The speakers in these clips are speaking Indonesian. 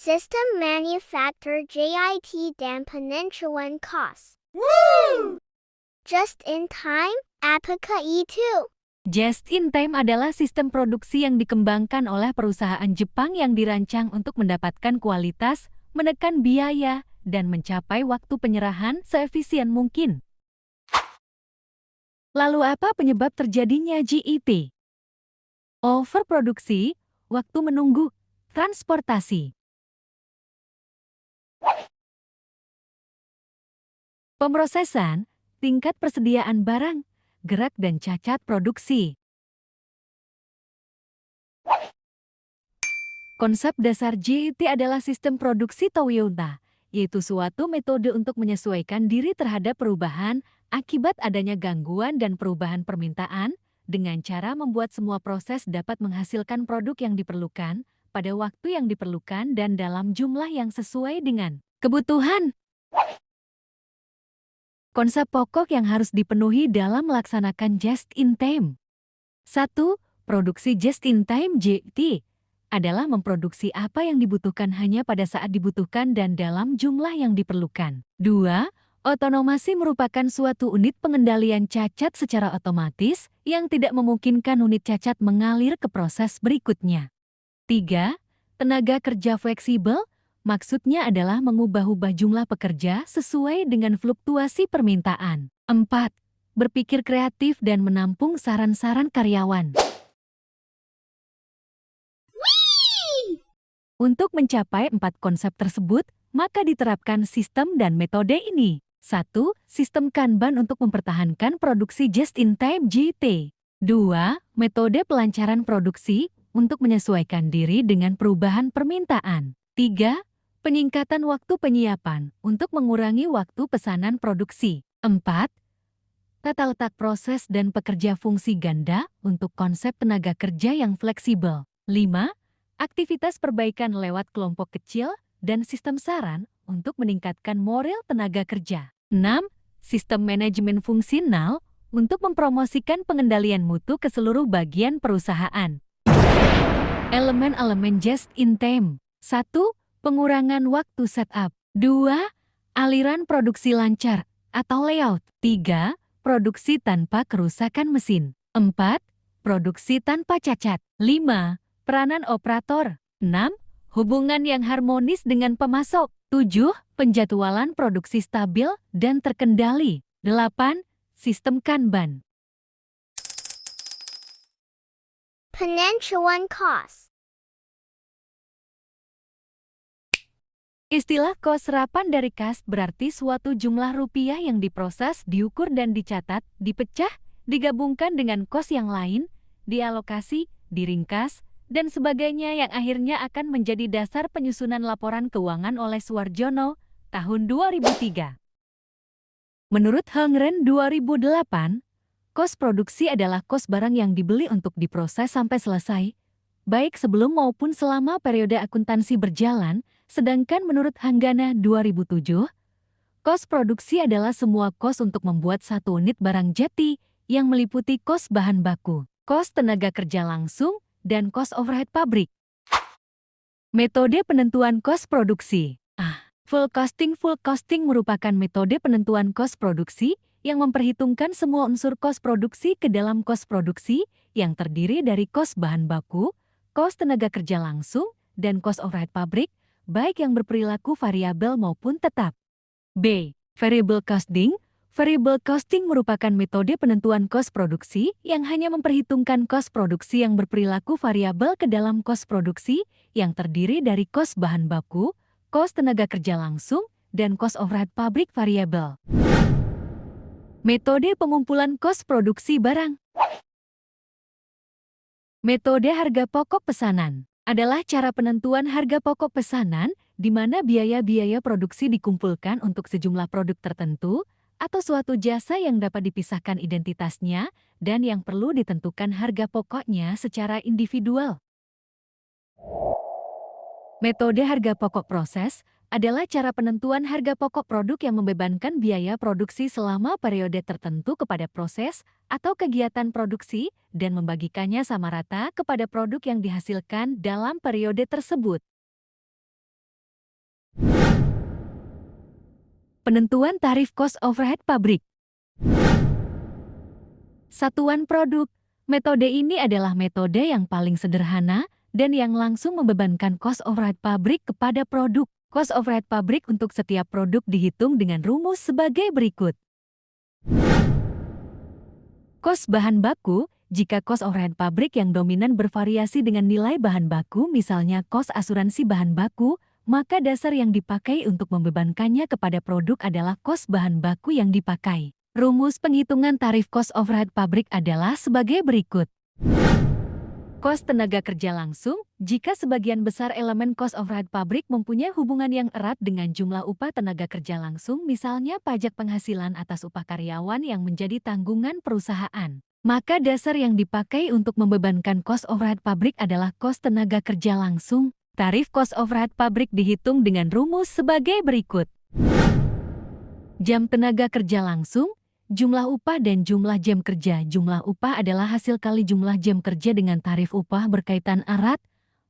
System manufacturer JIT dan penentuan cost. Just in time, apakah itu? Just in time adalah sistem produksi yang dikembangkan oleh perusahaan Jepang yang dirancang untuk mendapatkan kualitas, menekan biaya, dan mencapai waktu penyerahan seefisien mungkin. Lalu apa penyebab terjadinya JIT? Overproduksi, waktu menunggu, transportasi. Pemrosesan, tingkat persediaan barang, gerak dan cacat produksi. Konsep dasar JIT adalah sistem produksi Toyota, yaitu suatu metode untuk menyesuaikan diri terhadap perubahan akibat adanya gangguan dan perubahan permintaan, dengan cara membuat semua proses dapat menghasilkan produk yang diperlukan, pada waktu yang diperlukan dan dalam jumlah yang sesuai dengan kebutuhan. Konsep pokok yang harus dipenuhi dalam melaksanakan just in time. 1. Produksi just in time JIT adalah memproduksi apa yang dibutuhkan hanya pada saat dibutuhkan dan dalam jumlah yang diperlukan. 2. Otonomasi merupakan suatu unit pengendalian cacat secara otomatis yang tidak memungkinkan unit cacat mengalir ke proses berikutnya. 3. Tenaga kerja fleksibel, maksudnya adalah mengubah-ubah jumlah pekerja sesuai dengan fluktuasi permintaan. 4. Berpikir kreatif dan menampung saran-saran karyawan. Untuk mencapai 4 konsep tersebut, maka diterapkan sistem dan metode ini. 1. Sistem Kanban untuk mempertahankan produksi just-in-time JIT. 2. Metode pelancaran produksi untuk menyesuaikan diri dengan perubahan permintaan. 3. Peningkatan waktu penyiapan untuk mengurangi waktu pesanan produksi. 4. Tata letak proses dan pekerja fungsi ganda untuk konsep tenaga kerja yang fleksibel. 5. Aktivitas perbaikan lewat kelompok kecil dan sistem saran untuk meningkatkan moral tenaga kerja. 6. Sistem manajemen fungsional untuk mempromosikan pengendalian mutu ke seluruh bagian perusahaan. Elemen-elemen just in time. 1. Pengurangan waktu setup. 2. Aliran produksi lancar atau layout. 3. Produksi tanpa kerusakan mesin. 4. Produksi tanpa cacat. 5. Peranan operator. 6. Hubungan yang harmonis dengan pemasok. 7. Penjadwalan produksi stabil dan terkendali. 8. Sistem Kanban. Penentuan cost. Istilah kos serapan dari kas berarti suatu jumlah rupiah yang diproses, diukur dan dicatat, dipecah, digabungkan dengan kos yang lain, dialokasi, diringkas, dan sebagainya yang akhirnya akan menjadi dasar penyusunan laporan keuangan oleh Suwarjono tahun 2003. Menurut Hengren 2008, kos produksi adalah kos barang yang dibeli untuk diproses sampai selesai, baik sebelum maupun selama periode akuntansi berjalan, sedangkan menurut Hanggana 2007, kos produksi adalah semua kos untuk membuat satu unit barang jadi yang meliputi kos bahan baku, kos tenaga kerja langsung, dan kos overhead pabrik. Metode penentuan kos produksi. Full costing merupakan metode penentuan kos produksi yang memperhitungkan semua unsur kos produksi ke dalam kos produksi yang terdiri dari kos bahan baku, kos tenaga kerja langsung, dan kos overhead pabrik, baik yang berperilaku variabel maupun tetap. B. Variable costing. Variable costing merupakan metode penentuan kos produksi yang hanya memperhitungkan kos produksi yang berperilaku variabel ke dalam kos produksi yang terdiri dari kos bahan baku, kos tenaga kerja langsung, dan kos overhead pabrik variabel. Metode pengumpulan kos produksi barang. Metode harga pokok pesanan adalah cara penentuan harga pokok pesanan di mana biaya-biaya produksi dikumpulkan untuk sejumlah produk tertentu atau suatu jasa yang dapat dipisahkan identitasnya dan yang perlu ditentukan harga pokoknya secara individual. Metode harga pokok proses adalah cara penentuan harga pokok produk yang membebankan biaya produksi selama periode tertentu kepada proses atau kegiatan produksi dan membagikannya sama rata kepada produk yang dihasilkan dalam periode tersebut. Penentuan tarif cost overhead pabrik. Satuan produk. Metode ini adalah metode yang paling sederhana dan yang langsung membebankan cost overhead pabrik kepada produk. Cost overhead pabrik untuk setiap produk dihitung dengan rumus sebagai berikut. Cost bahan baku. Jika cost overhead pabrik yang dominan bervariasi dengan nilai bahan baku, misalnya cost asuransi bahan baku, maka dasar yang dipakai untuk membebankannya kepada produk adalah cost bahan baku yang dipakai. Rumus penghitungan tarif cost overhead pabrik adalah sebagai berikut. Cost tenaga kerja langsung. Jika sebagian besar elemen cost overhead pabrik mempunyai hubungan yang erat dengan jumlah upah tenaga kerja langsung, misalnya pajak penghasilan atas upah karyawan yang menjadi tanggungan perusahaan, maka dasar yang dipakai untuk membebankan cost overhead pabrik adalah cost tenaga kerja langsung. Tarif cost overhead pabrik dihitung dengan rumus sebagai berikut. Jam tenaga kerja langsung, jumlah upah dan jumlah jam kerja. Jumlah upah adalah hasil kali jumlah jam kerja dengan tarif upah berkaitan erat,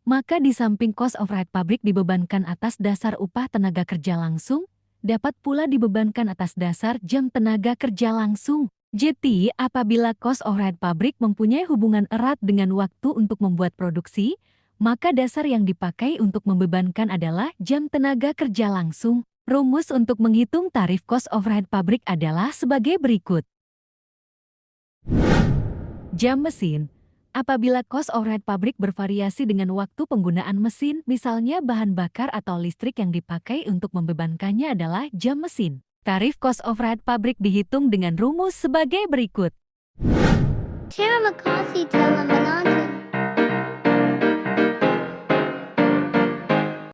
maka di samping cost overhead pabrik dibebankan atas dasar upah tenaga kerja langsung, dapat pula dibebankan atas dasar jam tenaga kerja langsung. Jadi, apabila cost overhead pabrik mempunyai hubungan erat dengan waktu untuk membuat produksi, maka dasar yang dipakai untuk membebankan adalah jam tenaga kerja langsung. Rumus untuk menghitung tarif cost overhead pabrik adalah sebagai berikut. Jam mesin. Apabila cost overhead pabrik bervariasi dengan waktu penggunaan mesin, misalnya bahan bakar atau listrik yang dipakai untuk membebankannya adalah jam mesin. Tarif cost overhead pabrik dihitung dengan rumus sebagai berikut. Terima kasih telah menonton!